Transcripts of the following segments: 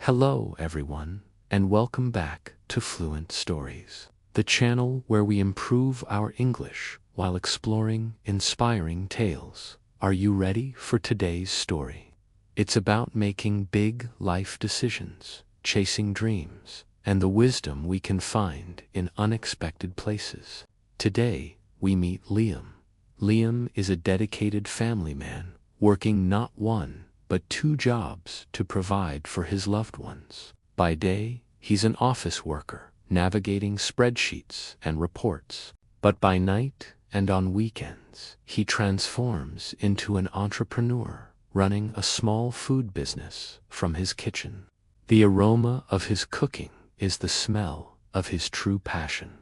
Hello, everyone, and welcome back to Fluent Stories, the channel where we improve our English while exploring inspiring tales. Are you ready for today's story? It's about making big life decisions, chasing dreams, and the wisdom we can find in unexpected places. Today, we meet Liam. Liam is a dedicated family man, working not one, but two jobs to provide for his loved ones. By day, he's an office worker, navigating spreadsheets and reports. But by night and on weekends, he transforms into an entrepreneur, running a small food business from his kitchen. The aroma of his cooking is the smell of his true passion.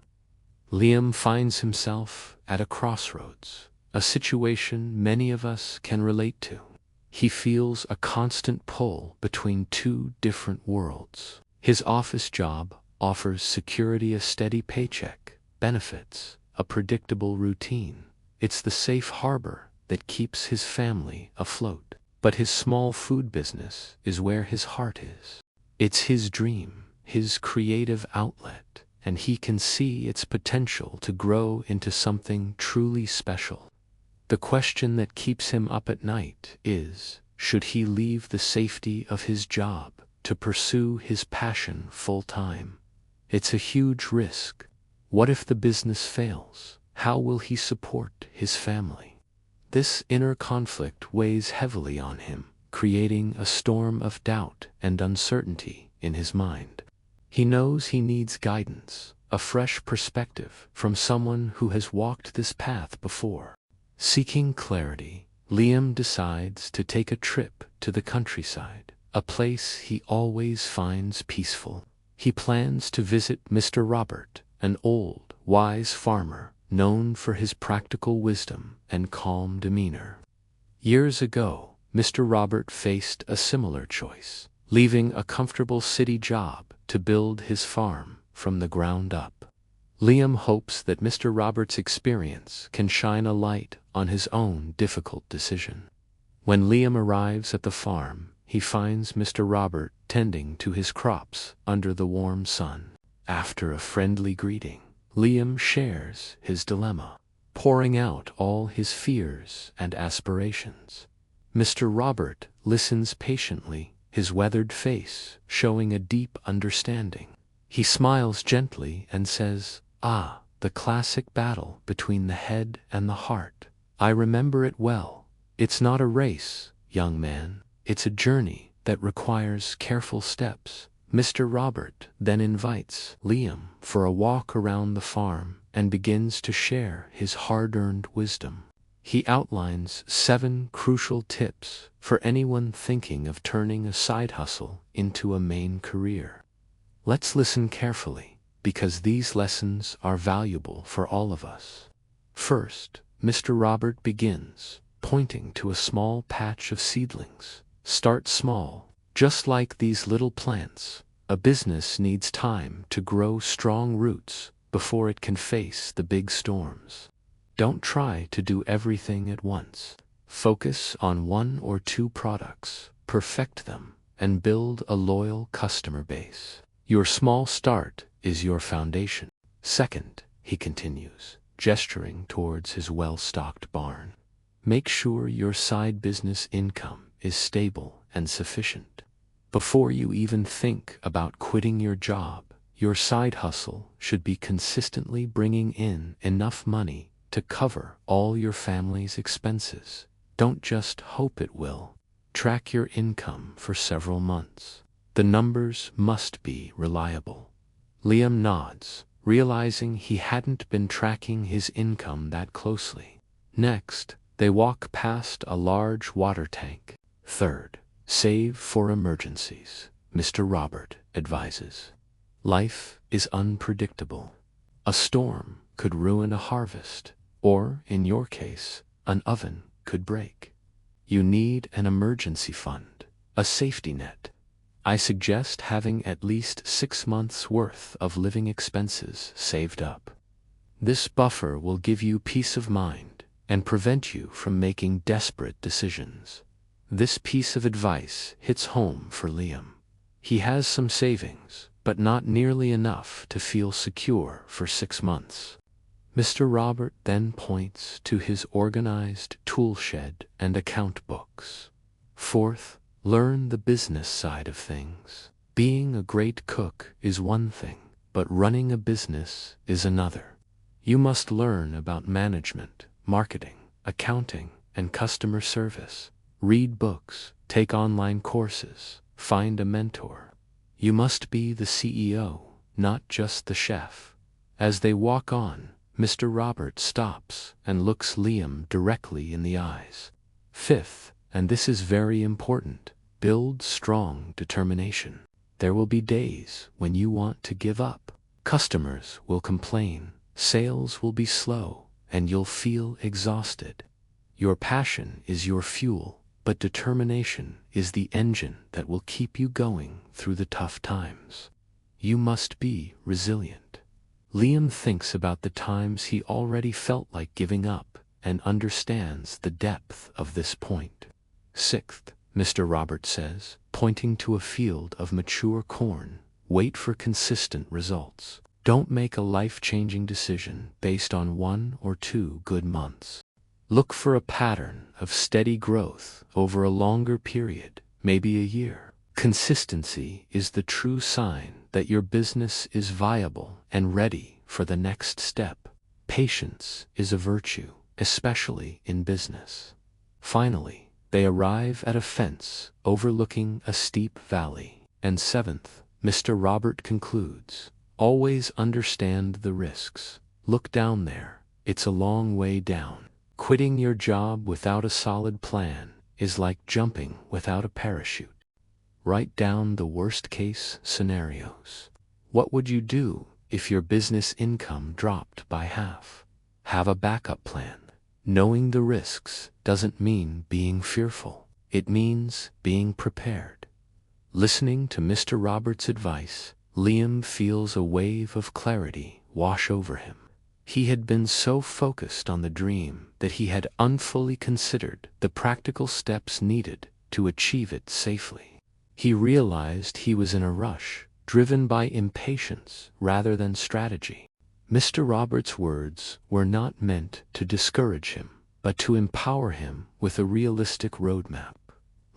Liam finds himself at a crossroads, a situation many of us can relate to. He feels a constant pull between two different worlds. His office job offers security, a steady paycheck, benefits, a predictable routine. It's the safe harbor that keeps his family afloat. But his small food business is where his heart is. It's his dream, his creative outlet, and he can see its potential to grow into something truly special. The question that keeps him up at night is, should he leave the safety of his job to pursue his passion full-time? It's a huge risk. What if the business fails? How will he support his family? This inner conflict weighs heavily on him, creating a storm of doubt and uncertainty in his mind. He knows he needs guidance, a fresh perspective from someone who has walked this path before. Seeking clarity, Liam decides to take a trip to the countryside, a place he always finds peaceful. He plans to visit Mr. Robert, an old, wise farmer known for his practical wisdom and calm demeanor. Years ago, Mr. Robert faced a similar choice, leaving a comfortable city job to build his farm from the ground up. Liam hopes that Mr. Robert's experience can shine a light on his own difficult decision. When Liam arrives at the farm, he finds Mr. Robert tending to his crops under the warm sun. After a friendly greeting, Liam shares his dilemma, pouring out all his fears and aspirations. Mr. Robert listens patiently, his weathered face showing a deep understanding. He smiles gently and says, "Ah, the classic battle between the head and the heart. I remember it well. It's not a race, young man. It's a journey that requires careful steps." Mr. Robert then invites Liam for a walk around the farm and begins to share his hard-earned wisdom. He outlines 7 crucial tips for anyone thinking of turning a side hustle into a main career. Let's listen carefully, because these lessons are valuable for all of us. First, Mr. Robert begins, pointing to a small patch of seedlings. Start small, just like these little plants. A business needs time to grow strong roots before it can face the big storms. Don't try to do everything at once. Focus on 1 or 2 products, perfect them, and build a loyal customer base. Your small start is your foundation. Second, he continues, gesturing towards his well-stocked barn. Make sure your side business income is stable and sufficient. Before you even think about quitting your job, your side hustle should be consistently bringing in enough money to cover all your family's expenses. Don't just hope it will. Track your income for several months. The numbers must be reliable. Liam nods, realizing he hadn't been tracking his income that closely. Next, they walk past a large water tank. Third, save for emergencies, Mr. Robert advises. Life is unpredictable. A storm could ruin a harvest, or, in your case, an oven could break. You need an emergency fund, a safety net. I suggest having at least 6 months' worth of living expenses saved up. This buffer will give you peace of mind and prevent you from making desperate decisions. This piece of advice hits home for Liam. He has some savings, but not nearly enough to feel secure for 6 months. Mr. Robert then points to his organized tool shed and account books. Fourth, learn the business side of things. Being a great cook is one thing, but running a business is another. You must learn about management, marketing, accounting, and customer service. Read books, take online courses, find a mentor. You must be the CEO, not just the chef. As they walk on, Mr. Robert stops and looks Liam directly in the eyes. Fifth, and this is very important, build strong determination. There will be days when you want to give up. Customers will complain, sales will be slow, and you'll feel exhausted. Your passion is your fuel, but determination is the engine that will keep you going through the tough times. You must be resilient. Liam thinks about the times he already felt like giving up and understands the depth of this point. Sixth, Mr. Robert says, pointing to a field of mature corn, wait for consistent results. Don't make a life-changing decision based on 1 or 2 good months. Look for a pattern of steady growth over a longer period, maybe a year. Consistency is the true sign that your business is viable and ready for the next step. Patience is a virtue, especially in business. Finally, they arrive at a fence overlooking a steep valley. And seventh, Mr. Robert concludes, always understand the risks. Look down there, it's a long way down. Quitting your job without a solid plan is like jumping without a parachute. Write down the worst-case scenarios. What would you do if your business income dropped by half? Have a backup plan. Knowing the risks doesn't mean being fearful. It means being prepared. Listening to Mr. Roberts' advice, Liam feels a wave of clarity wash over him. He had been so focused on the dream that he had unfully considered the practical steps needed to achieve it safely. He realized he was in a rush, driven by impatience rather than strategy. Mr. Roberts' words were not meant to discourage him, but to empower him with a realistic roadmap.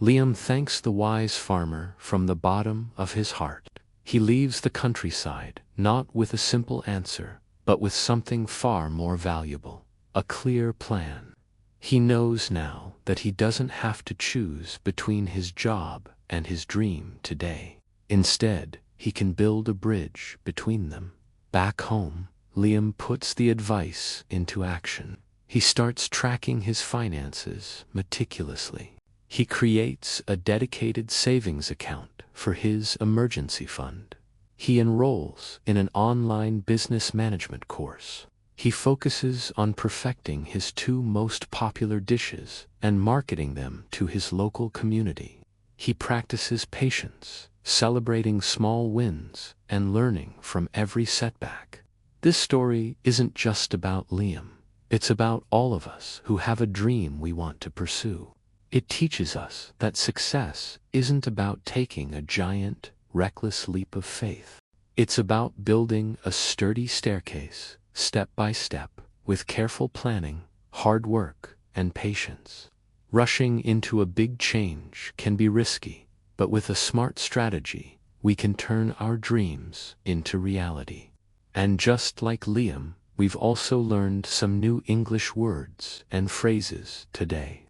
Liam thanks the wise farmer from the bottom of his heart. He leaves the countryside not with a simple answer, but with something far more valuable, a clear plan. He knows now that he doesn't have to choose between his job and his dream today. Instead, he can build a bridge between them. Back home, Liam puts the advice into action. He starts tracking his finances meticulously. He creates a dedicated savings account for his emergency fund. He enrolls in an online business management course. He focuses on perfecting his 2 most popular dishes and marketing them to his local community. He practices patience, celebrating small wins and learning from every setback. This story isn't just about Liam. It's about all of us who have a dream we want to pursue. It teaches us that success isn't about taking a giant, reckless leap of faith. It's about building a sturdy staircase, step by step, with careful planning, hard work, and patience. Rushing into a big change can be risky, but with a smart strategy, we can turn our dreams into reality. And just like Liam, we've also learned some new English words and phrases today.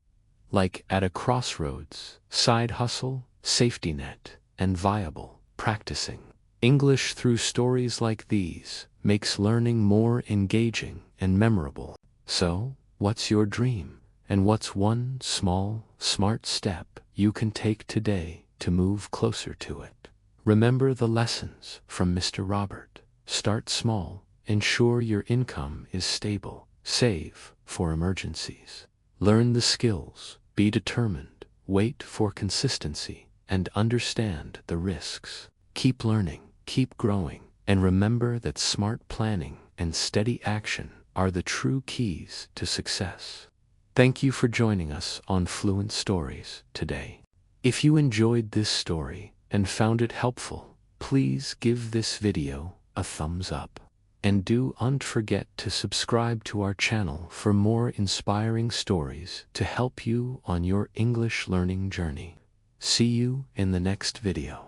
Like at a crossroads, side hustle, safety net, and viable, practicing English through stories like these makes learning more engaging and memorable. So, what's your dream? And what's one small, smart step you can take today to move closer to it? Remember the lessons from Mr. Robert. Start small, ensure your income is stable, save for emergencies. Learn the skills, be determined, wait for consistency, and understand the risks. Keep learning, keep growing, and remember that smart planning and steady action are the true keys to success. Thank you for joining us on Fluent Stories today. If you enjoyed this story, and found it helpful, please give this video a thumbs up. And don't forget to subscribe to our channel for more inspiring stories to help you on your English learning journey. See you in the next video.